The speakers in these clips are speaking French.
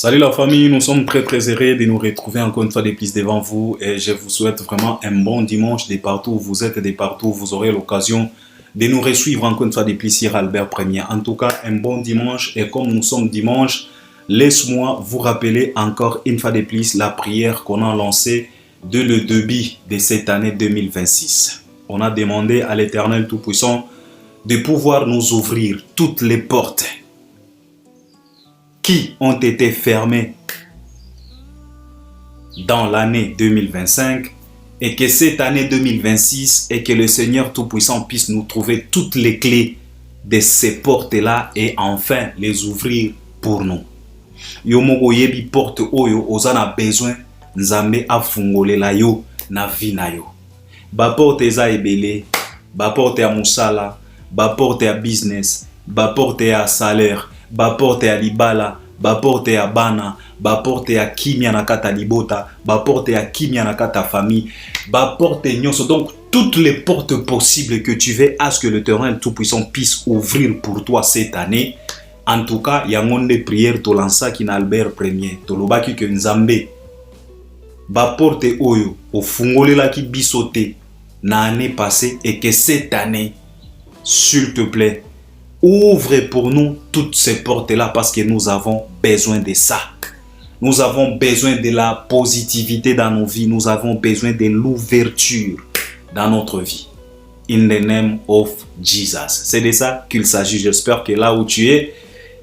Salut la famille, nous sommes très heureux de nous retrouver encore une fois de plus devant vous et je vous souhaite vraiment un bon dimanche de partout où vous êtes et de partout où vous aurez l'occasion de nous resuivre encore une fois de plus sur Albert Premier. En tout cas, un bon dimanche et comme nous sommes dimanche, laisse-moi vous rappeler encore une fois de plus la prière qu'on a lancée dès le début de cette année 2026. On a demandé à l'Éternel Tout-Puissant de pouvoir nous ouvrir toutes les portes qui ont été fermés dans l'année 2025 et que cette année 2026 et que le Seigneur Tout-Puissant puisse nous trouver toutes les clés de ces portes-là et enfin les ouvrir pour nous. Yo moko yebi porte oyo ozana besoin nzambe afungolela yo na vie na yo. Ba porte eza ebele, ba porte ya musala, ba porte ya business, ba porte ya salaire, ba porte ya libala, ba porte ya bana, ba porte ya kimia na kata libota, ba porte ya kimia na kata famille, ba porte nyonso. Donc toutes les portes possibles que tu veux à ce que l'Éternel Tout-Puissant puisse ouvrir pour toi cette année. En tout cas, il y a un de prière to lança qui na Albert Premier. To lobaki que nzambe ba porte oyo o fungolela ki bisote na année passée et que cette année, s'il te plaît, ouvre pour nous toutes ces portes-là parce que nous avons besoin de ça. Nous avons besoin de la positivité dans nos vies. Nous avons besoin de l'ouverture dans notre vie. In the name of Jesus. C'est de ça qu'il s'agit. J'espère que là où tu es,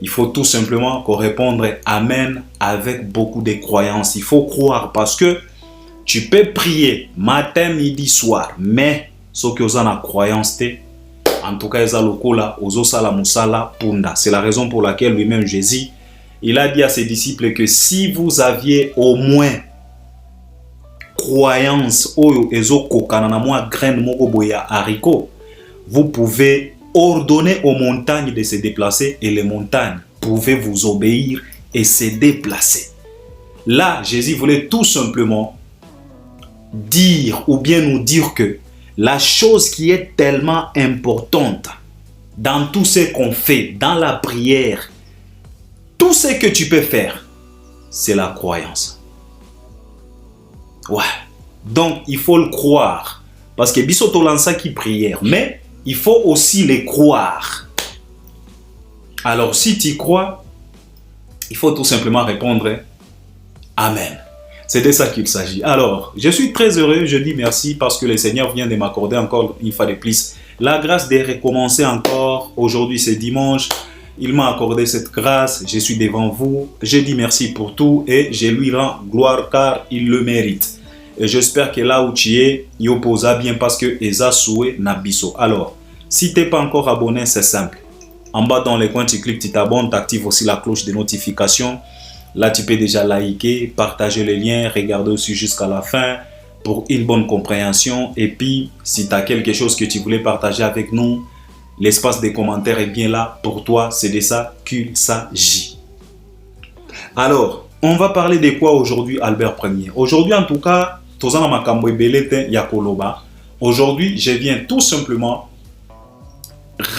il faut tout simplement répondre Amen avec beaucoup de croyance. Il faut croire parce que tu peux prier matin, midi, soir. Mais ce que vous avez la croyance, en tout cas, c'est la raison pour laquelle lui-même Jésus, il a dit à ses disciples que si vous aviez au moins croyance, vous pouvez ordonner aux montagnes de se déplacer et les montagnes pouvaient vous obéir et se déplacer. Là, Jésus voulait tout simplement dire ou bien nous dire que la chose qui est tellement importante dans tout ce qu'on fait, dans la prière, tout ce que tu peux faire, c'est la croyance. Ouais. Donc, il faut le croire. Parce que bisoto lança qui prière, mais il faut aussi les croire. Alors, si tu crois, il faut tout simplement répondre Amen. C'est de ça qu'il s'agit. Alors, je suis très heureux, je dis merci parce que le Seigneur vient de m'accorder encore une fois de plus la grâce de recommencer encore. Aujourd'hui, c'est dimanche. Il m'a accordé cette grâce. Je suis devant vous. Je dis merci pour tout et je lui rends gloire car il le mérite. Et j'espère que là où tu es, il opposa bien parce que Eza Soué Nabiso. Alors, si tu n'es pas encore abonné, c'est simple. En bas dans les coins, tu cliques, tu t'abonnes, tu actives aussi la cloche de notification. Là, tu peux déjà liker, partager les liens, regarder aussi jusqu'à la fin pour une bonne compréhension. Et puis, si tu as quelque chose que tu voulais partager avec nous, l'espace des commentaires est bien là pour toi. C'est de ça qu'il s'agit. Alors, on va parler de quoi aujourd'hui, Albert Premier? Aujourd'hui, en tout cas, aujourd'hui, je viens tout simplement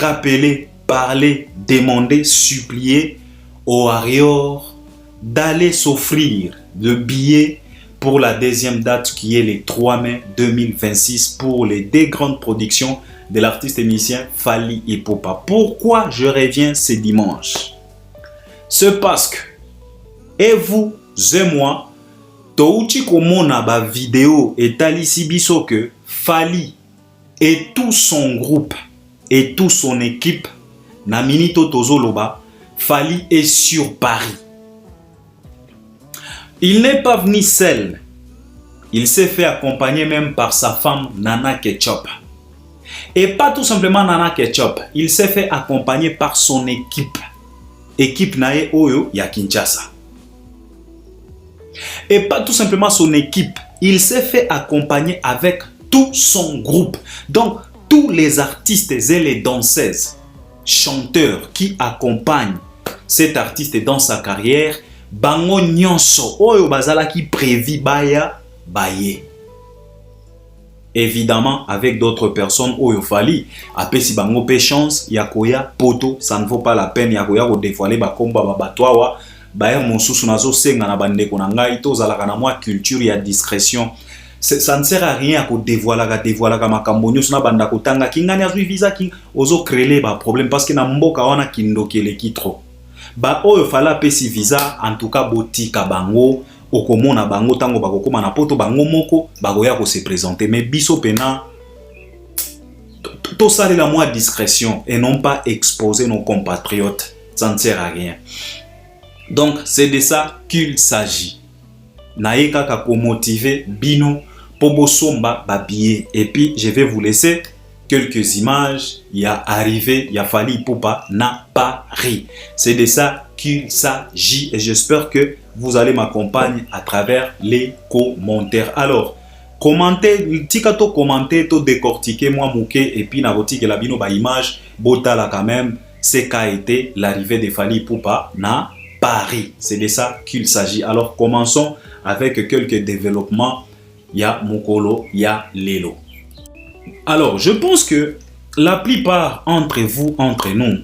rappeler, parler, demander, supplier aux warriors d'aller s'offrir le billet pour la deuxième date qui est le 3 mai 2026 pour les deux grandes productions de l'artiste et musicien Fally Ipupa. Pourquoi je reviens ce dimanche? C'est parce que, et vous et moi, touti komona ba vidéo et talisi biso que Fally et tout son groupe et toute son équipe na minito tozoloba, Fally est sur Paris. Il n'est pas venu seul. Il s'est fait accompagner même par sa femme Nana Ketchup. Et pas tout simplement Nana Ketchup. Il s'est fait accompagner par son équipe. Équipe Nae Oyo ya Kinshasa. Et pas tout simplement son équipe. Il s'est fait accompagner avec tout son groupe. Donc, tous les artistes et les danseuses, chanteurs qui accompagnent cet artiste dans sa carrière, bango nyonso oyo bazala ki prévu baya baye. Évidemment avec d'autres personnes oyo Fally apesi bango pe chance ya koya poto, ça ne vaut pas la peine ya koya ko dévoiler ba komba ba batwawa baer mosusu nazo senga na bandeko na ngai to zalaka na moi culture ya discrétion. Ça ne sert à rien à dévoiler makambo nyonso na banda kotanga kingani azwi visa ki ozo créer ba problème parce que na mboka wana kindokele ki trop. Ba oyo fala pesi visa en tout cas botika bango okomona bango tango bakokoma na poto bango moko bagoya ko se présenter mais biso pena tout ça la moi discrétion et non pas exposer nos compatriotes, ça ne sert à rien. Donc c'est de ça qu'il s'agit. Naïka kako motiver bino pobo somba babier et puis je vais vous laisser quelques images. Il y a arrivé, il y a Fally Ipupa na Paris. C'est de ça qu'il s'agit et j'espère que vous allez m'accompagner à travers les commentaires. Alors commentez, tikato commenter, to décortiquer moi mouké et puis navoti que la bino ba image bota là quand même c'est qu'a été l'arrivée de Fally Ipupa na Paris. C'est de ça qu'il s'agit. Alors commençons avec quelques développements. Ya mukolo, ya lelo. Alors je pense que la plupart entre vous, entre nous,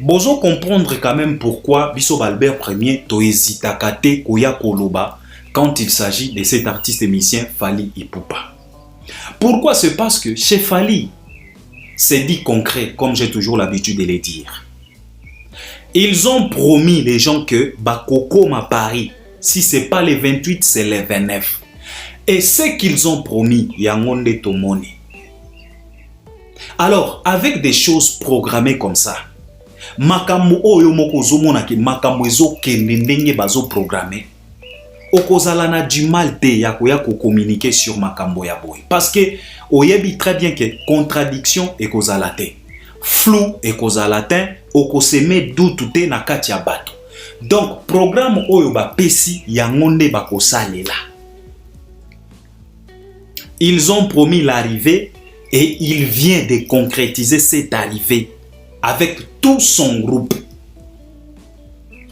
bozo comprendre quand même pourquoi Biso Albert Ier to hesitakate koya koloba quand il s'agit de cet artiste musicien Fally Ipupa. Pourquoi? C'est parce que chez Fally, c'est dit concret, comme j'ai toujours l'habitude de le dire. Ils ont promis les gens que Bakoko à Paris, si c'est pas les 28, c'est les 29. Et ce qu'ils ont promis, Yangonde Tomoni. Alors, avec des choses programmées comme ça, makambo oyo moko zomona ki makambo ezo kende ndenge bazo programmé. Okozala na du mal te ya communiquer sur makambo ya boy parce que oyebi très bien que contradiction ekozala te, flou ekozala te, okoseme doute te na kati ya bato. Donc programme oyo ba pesi yangonde bakosalela. Ils ont promis l'arrivée et il vient de concrétiser cette arrivée avec tout son groupe.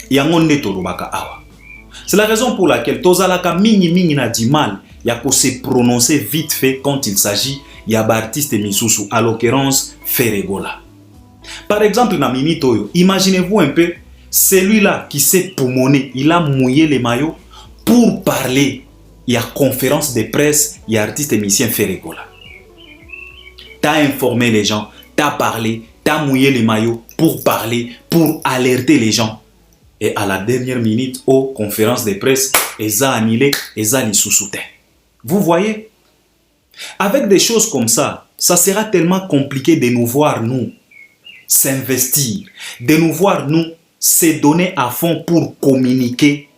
Yangonde tolobaka awa. C'est la raison pour laquelle tozalaka mingi na du mal ya ko se prononcer vite fait quand il s'agit ya ba artiste misusu, à l'occurrence Feregola. Par exemple na minito, imaginez-vous un peu celui-là qui s'est poumoné, il a mouillé les maillots pour parler. Il y a conférence de presse, il y a artiste musicien Feregola. T'as informé les gens, t'as parlé, t'as mouillé les maillots pour parler, pour alerter les gens. Et à la dernière minute, aux conférences de presse, ils ont annulé, ils ont sous-souté. Vous voyez? Avec des choses comme ça, ça sera tellement compliqué de nous voir, nous, s'investir, de nous voir, nous, se donner à fond pour communiquer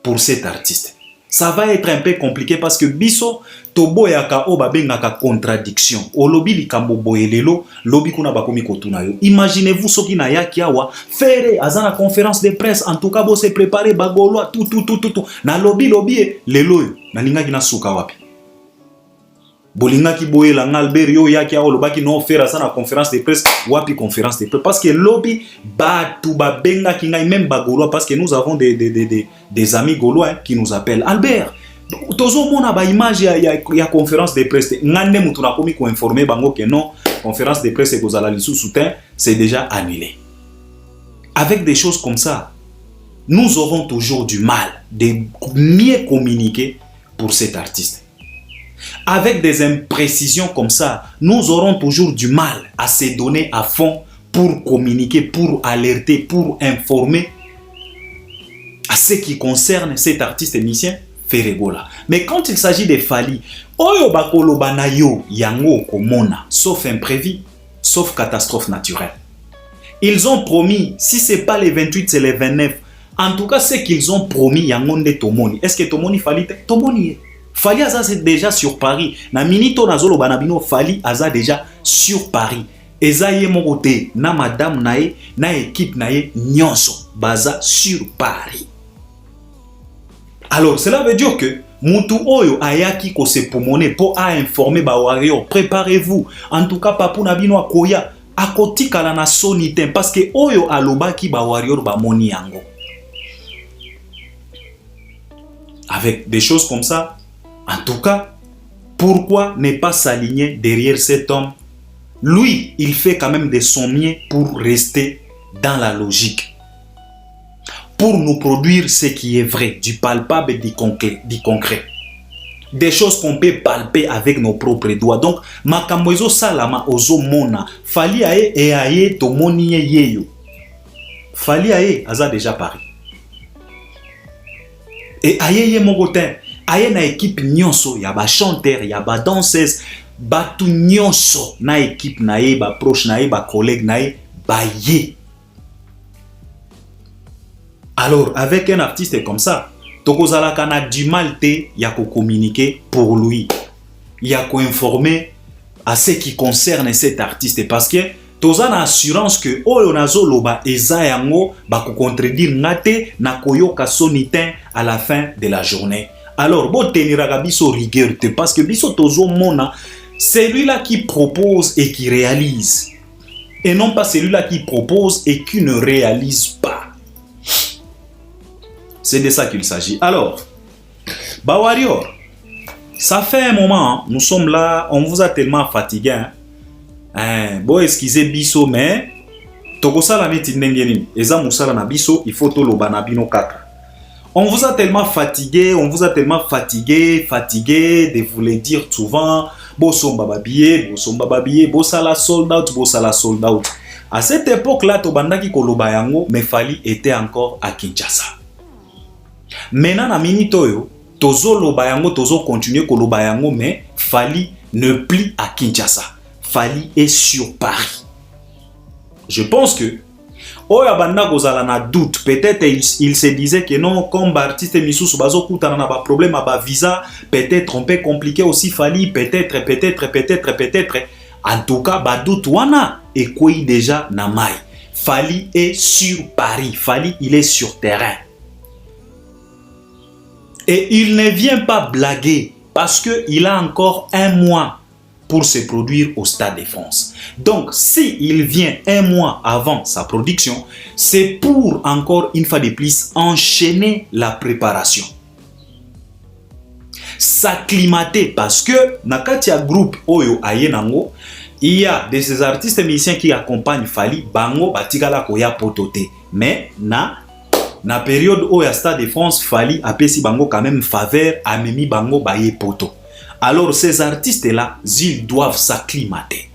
pour cet artiste. Ça va être un peu compliqué parce que biso tobo yaka obabengaka contradiction. Olobi likambo boyelelo, lobi kuna bakomi kotuna yo. Imaginez-vous soki na yaki awa faire azana conférence de presse en tout cas bo se préparer bagolo tout. Na lobi lelo na lingaki na suka wapi. Bolingaki boyela Albert yo yaki awa lobaki no faire azana conférence de presse wapi conférence de presse parce que lobi ba tout ba benga kinga même bagolo parce que nous avons des amis gaulois qui nous appellent Albert. Tozo mona ba image ya conférence de presse ngande mutu na komi ko informer bango que non conférence de presse que zala lisu soutien c'est déjà annulé. Avec des choses comme ça, nous aurons toujours du mal de mieux communiquer pour cet artiste. Avec des imprécisions comme ça, nous aurons toujours du mal à se donner à fond pour communiquer, pour alerter, pour informer à ce qui concerne cet artiste musicien Feregola. Mais quand il s'agit de Fally, oyo bakolo banayo yango komona, sauf imprévu, sauf catastrophe naturelle. Ils ont promis, si c'est pas les 28, c'est les 29. En tout cas, ce qu'ils ont promis yangonde tomoni. Est-ce que tomoni Fally tomoni? Fally aza c'est déjà sur Paris. Na minito nazolo banabino Fally aza déjà sur Paris. Eza ye mokote na madame nae na équipe nae nyonso baza sur Paris. Alors cela veut dire que mutu oyo ayaki ko se pomone po a informer ba warrior, préparez-vous. En tout cas papu nabino akoya akotika la na sonite parce que oyo alobaki ba warrior ba moni yango. Avec des choses comme ça, en tout cas, pourquoi ne pas s'aligner derrière cet homme? Lui, il fait quand même de son mieux pour rester dans la logique. pour nous produire ce qui est vrai, du palpable et du concret. Des choses qu'on peut palper avec nos propres doigts. Donc, makambo ezo salama ozo mona. Fali aye e aye to moni yeyo. Fali aye aza déjà Paris. Et aye ye mogotin. Aye na équipe nyonso, ya ba chanteur, ya ba danseuse, batu nyonso na équipe na ye, ba proche na ye, ba collègue na ye, ba ye. Alors, avec un artiste comme ça, Tokozalaka na du mal te ya ko communiquer pour lui. Il y a ko informer à ce qui concerne cet artiste parce que toza na assurance que oyo nazo loba eza yango ba ko contredire ngate na koyoka sonitin à la fin de la journée. Alors, bo teniraka biso rigueur te parce que biso tozo mona c'est lui-là qui propose et qui réalise. Et non pas celui-là qui propose et qui ne réalise pas. C'est de ça qu'il s'agit. Alors, bah Warrior, ça fait un moment, nous sommes là, on vous a tellement fatigué. Bon, excusez biso, mais Tokosa la neti ndengeni. Eza musala na biso, il faut tolo banabino 4. On vous a tellement fatigué, fatigué de vous le dire souvent. Bosomba babiye, bosala sold out. À cette époque-là, Tobandaki Koloba yango, mais Fally était encore à Kinshasa. Maintenant, na minute oyo, tozo loba yango, tozo continuer koloba yango, mais Fally ne plie à Kinshasa. Fally est sur Paris. Je pense que oya banda kozala na doute, peut-être il se disait que non, comme artiste misusu bazo kutana na ba problème à ba visa, peut-être on peut compliquer aussi Fally, peut-être. En tout cas, ba doute wana et quoi déjà na mai. Fally est sur Paris, Fally il est sur terrain. Et il ne vient pas blaguer parce qu'il a encore un mois pour se produire au Stade de France. Donc, s'il vient un mois avant sa production, c'est pour encore une fois de plus enchaîner la préparation. S'acclimater parce que Nakatia Group Oyo Ayenango, il y a de ces artistes musiciens qui accompagnent Fally, Bango, Batigala Koya Potote. Mais na période où il y a Stade de France, Fally a pesi bango quand même faveur à Mimi Bango Baye Poto. Alors ces artistes-là, ils doivent s'acclimater.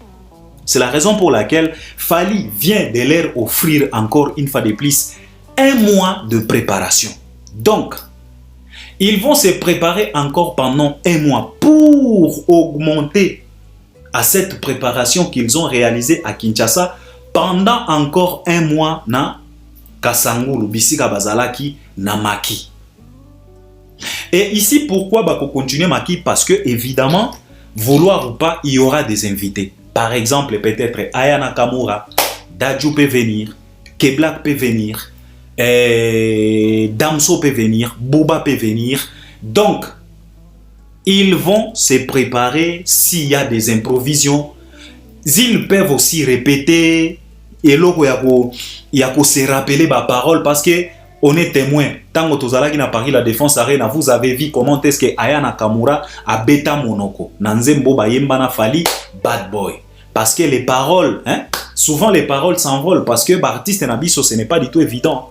C'est la raison pour laquelle Fally vient de leur offrir encore une fois de plus un mois de préparation. Donc, ils vont se préparer encore pendant un mois pour augmenter à cette préparation qu'ils ont réalisée à Kinshasa pendant encore un mois na Kasangulu, Bisika Bazalaki, Namaki. Et ici, pourquoi Bako continuer Maki? Parce que, évidemment, vouloir ou pas, il y aura des invités. Par exemple, peut-être Aya Nakamura, Dadju peut venir, Keblak peut venir, Damso peut venir, Booba peut venir. Donc, ils vont se préparer s'il y a des improvisations. Ils peuvent aussi répéter. Et là, il y a qu'à se rappeler ma parole parce que on est témoin. Tant que Tozala qui n'a pas la défense arena, vous avez vu comment est-ce que Aya Nakamura a bêta monoko. Nanzembo Bayembana Fally, bad boy. Parce que les paroles, souvent les paroles s'envolent parce que l'artiste Nabiso, ce n'est pas du tout évident.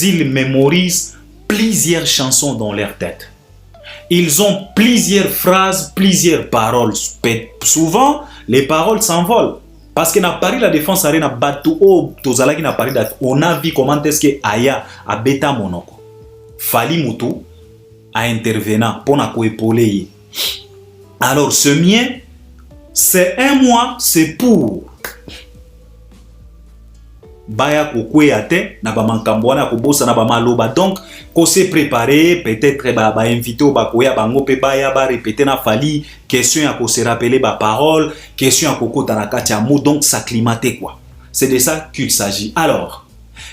Ils mémorisent plusieurs chansons dans leur tête. Ils ont plusieurs phrases, plusieurs paroles. Souvent, les paroles s'envolent. Parce que na Paris la défense arena batu o tozala qui na Paris on a vu comment est-ce que Aya a bêta monoko. Fally Mutu a intervenant pour na ko épauler. Alors ce mien c'est un mois, c'est pour baya kokwe ate na ba mankambwana ko bossa na ba maloba. Donc ko se préparer peut-être ba invité au bakoya bango pe baya ba répéter na Fally question à ko se rappeler ba parole, question à koko tanakati amu, donc s'acclimater quoi. C'est de ça qu'il s'agit. Alors,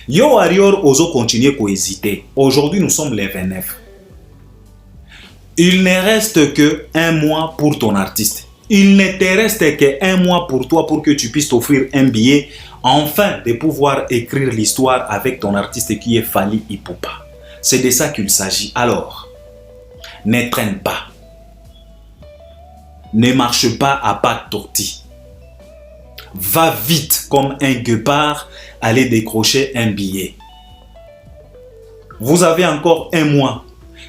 yo warrior ozo continuer ko hésiter. Aujourd'hui nous sommes les 29. Il ne reste que un mois pour ton artiste. Il ne te reste qu'un mois pour toi pour que tu puisses t'offrir un billet, enfin de pouvoir écrire l'histoire avec ton artiste qui est Fally Ipupa. C'est de ça qu'il s'agit. Alors, ne traîne pas. Ne marche pas à pas de tortille. Va vite comme un guépard aller décrocher un billet. Vous avez encore un mois.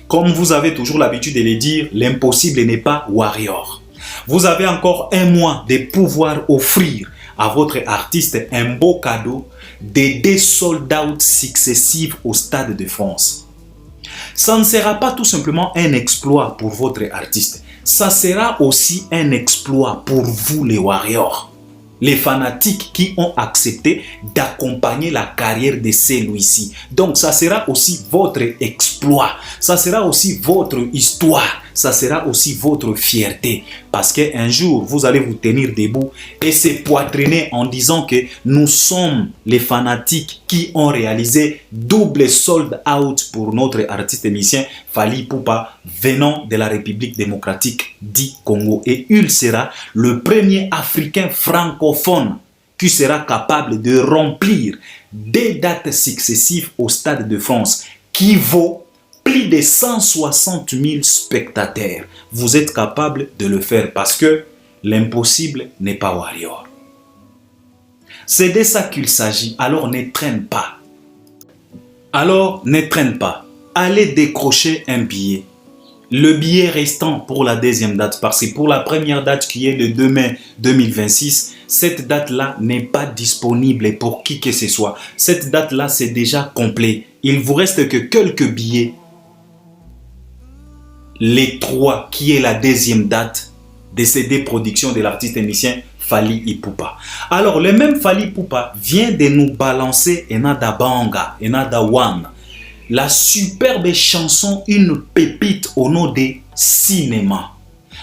Comme vous avez toujours l'habitude de le dire, l'impossible n'est pas warrior. Vous avez encore un mois de pouvoir offrir à votre artiste un beau cadeau d'aider sold out successifs au Stade de France. Ça ne sera pas tout simplement un exploit pour votre artiste. Ça sera aussi un exploit pour vous les warriors. Les fanatiques qui ont accepté d'accompagner la carrière de celui-ci. Donc ça sera aussi votre exploit, ça sera aussi votre histoire, ça sera aussi votre fierté. Parce qu'un jour, vous allez vous tenir debout et se poitriner en disant que nous sommes les fanatiques qui ont réalisé double sold out pour notre artiste musicien Fally Ipupa venant de la République démocratique du Congo. Et il sera le premier Africain francophone qui sera capable de remplir des dates successives au Stade de France qui vaut plus de 160 000 spectateurs. Vous êtes capable de le faire parce que l'impossible n'est pas warrior. C'est de ça qu'il s'agit. Alors ne traîne pas. Allez décrocher un billet. Le billet restant pour la deuxième date, parce que pour la première date qui est le 2 mai 2026, cette date-là n'est pas disponible pour qui que ce soit. Cette date-là, c'est déjà complet. Il vous reste que quelques billets. Les 3, qui est la deuxième date de CD production de l'artiste musicien Fally Ipupa. Alors, le même Fally Ipupa vient de nous balancer Enada Banga, Enada One. La superbe chanson Une pépite au nom de Cinéma.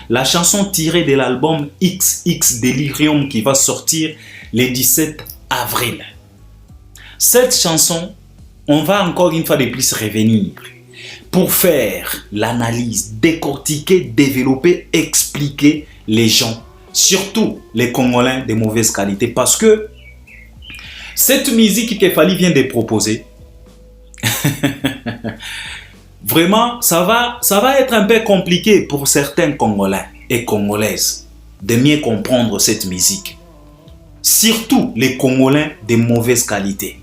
La chanson tirée de l'album XX Delirium qui va sortir le 17 avril. Cette chanson, on va encore une fois de plus revenir pour faire l'analyse, décortiquer, développer, expliquer les gens, surtout les Congolais de mauvaise qualité. Parce que cette musique que Fally vient de proposer, vraiment, ça va être un peu compliqué pour certains Congolais et Congolaises de mieux comprendre cette musique. Surtout les Congolais de mauvaise qualité.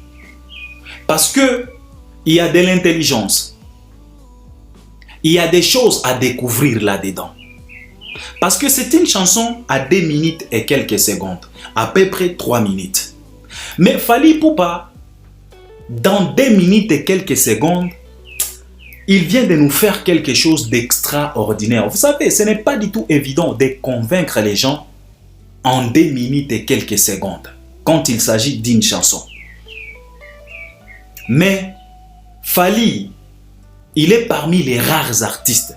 Parce que il y a de l'intelligence. Il y a des choses à découvrir là-dedans. Parce que c'est une chanson à 2 minutes et quelques secondes. À peu près 3 minutes. Mais Fally Ipupa, dans 2 minutes et quelques secondes, il vient de nous faire quelque chose d'extraordinaire. Vous savez, ce n'est pas du tout évident de convaincre les gens en 2 minutes et quelques secondes quand il s'agit d'une chanson. Mais Fally, il est parmi les rares artistes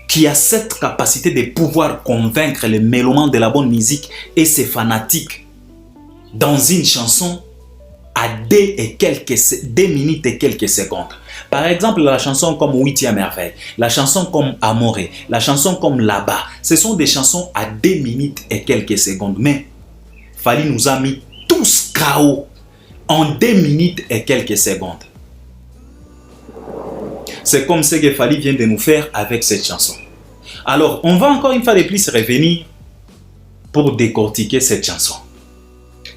qui a cette capacité de pouvoir convaincre les mélomanes de la bonne musique et ses fanatiques dans une chanson à 2 minutes et quelques secondes. Par exemple, la chanson comme 8e merveille, la chanson comme Amoré, la chanson comme Là-bas, ce sont des chansons à 2 minutes et quelques secondes. Mais Fally nous a mis tous KO en 2 minutes et quelques secondes. C'est comme ce que Fally vient de nous faire avec cette chanson. Alors, on va encore une fois de plus revenir pour décortiquer cette chanson.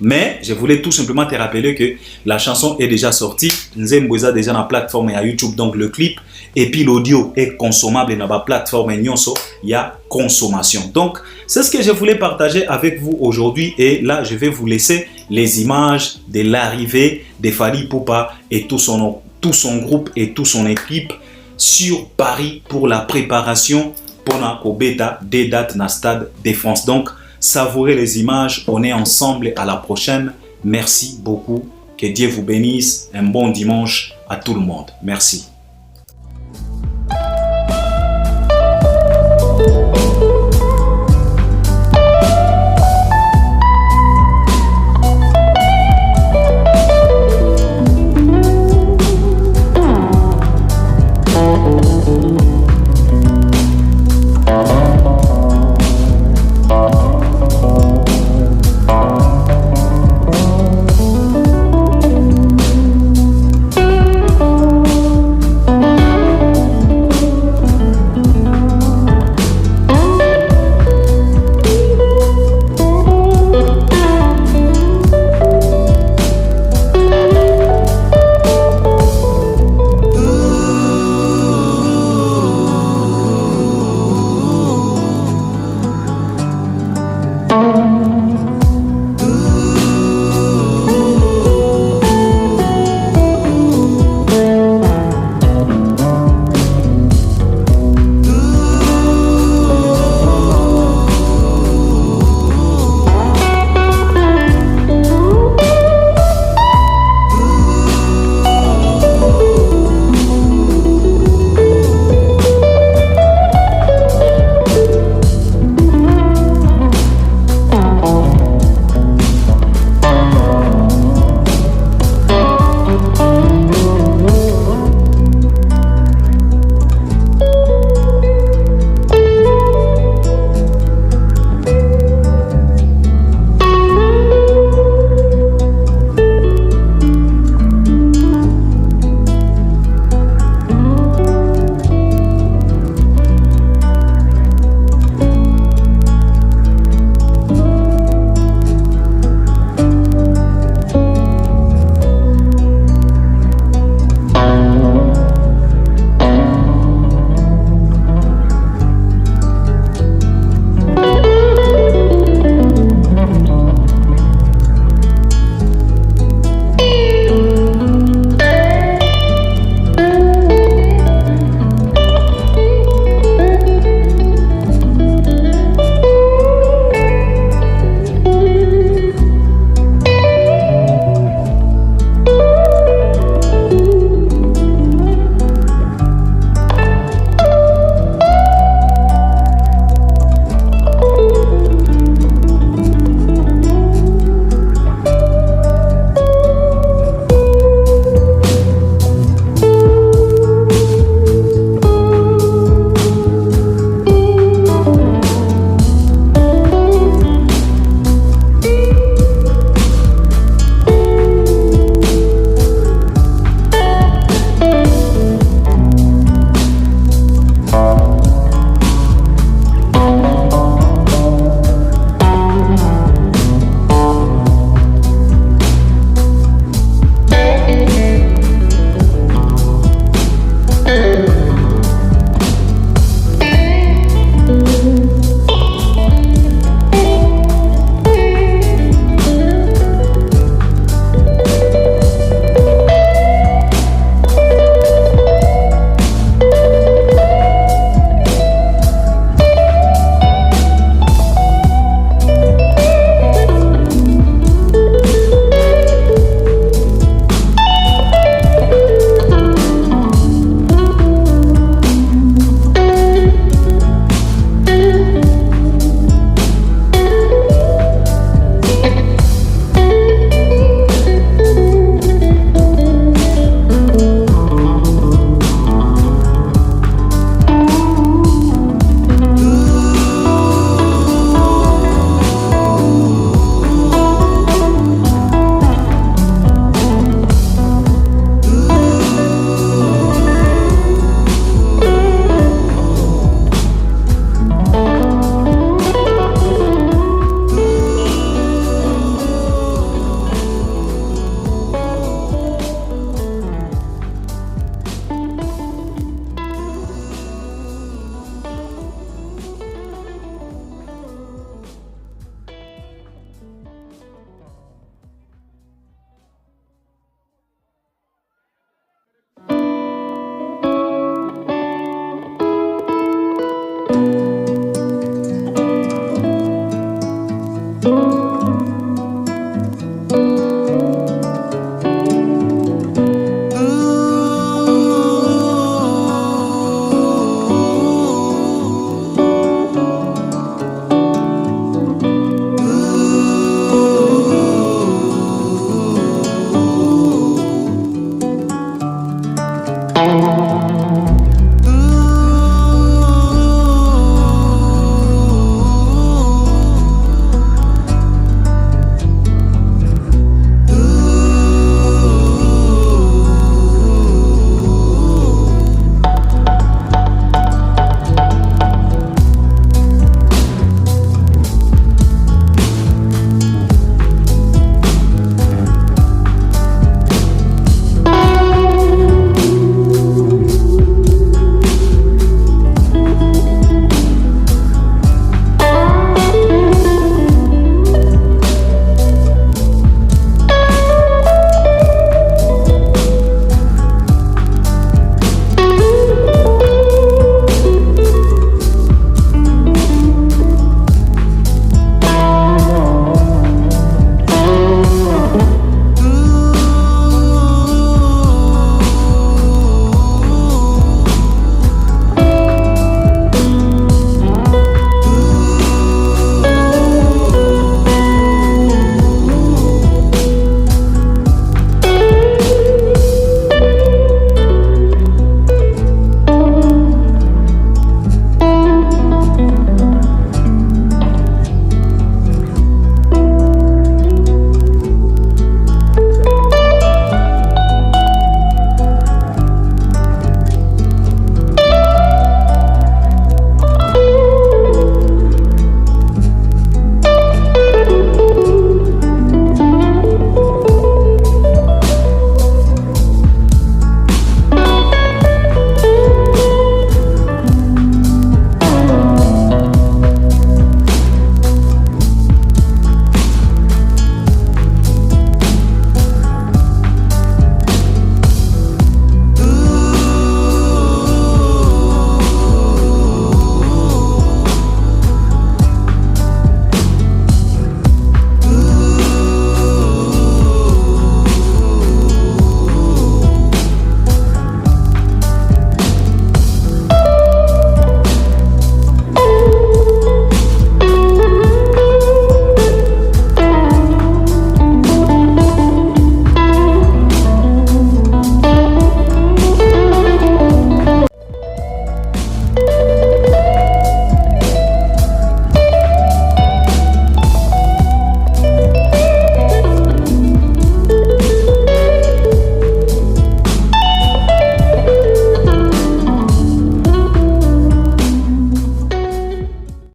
Mais je voulais tout simplement te rappeler que la chanson est déjà sortie. Nzembweza déjà dans la plateforme à YouTube, donc le clip. Et puis l'audio est consommable dans la plateforme Nyonso. Il y a consommation. Donc, c'est ce que je voulais partager avec vous aujourd'hui. Et là, je vais vous laisser les images de l'arrivée de Fally Ipupa et tout son groupe et toute son équipe sur Paris pour la préparation pour la bêta des dates na Stade de France. Donc, savourez les images. On est ensemble. À la prochaine. Merci beaucoup. Que Dieu vous bénisse. Un bon dimanche à tout le monde. Merci.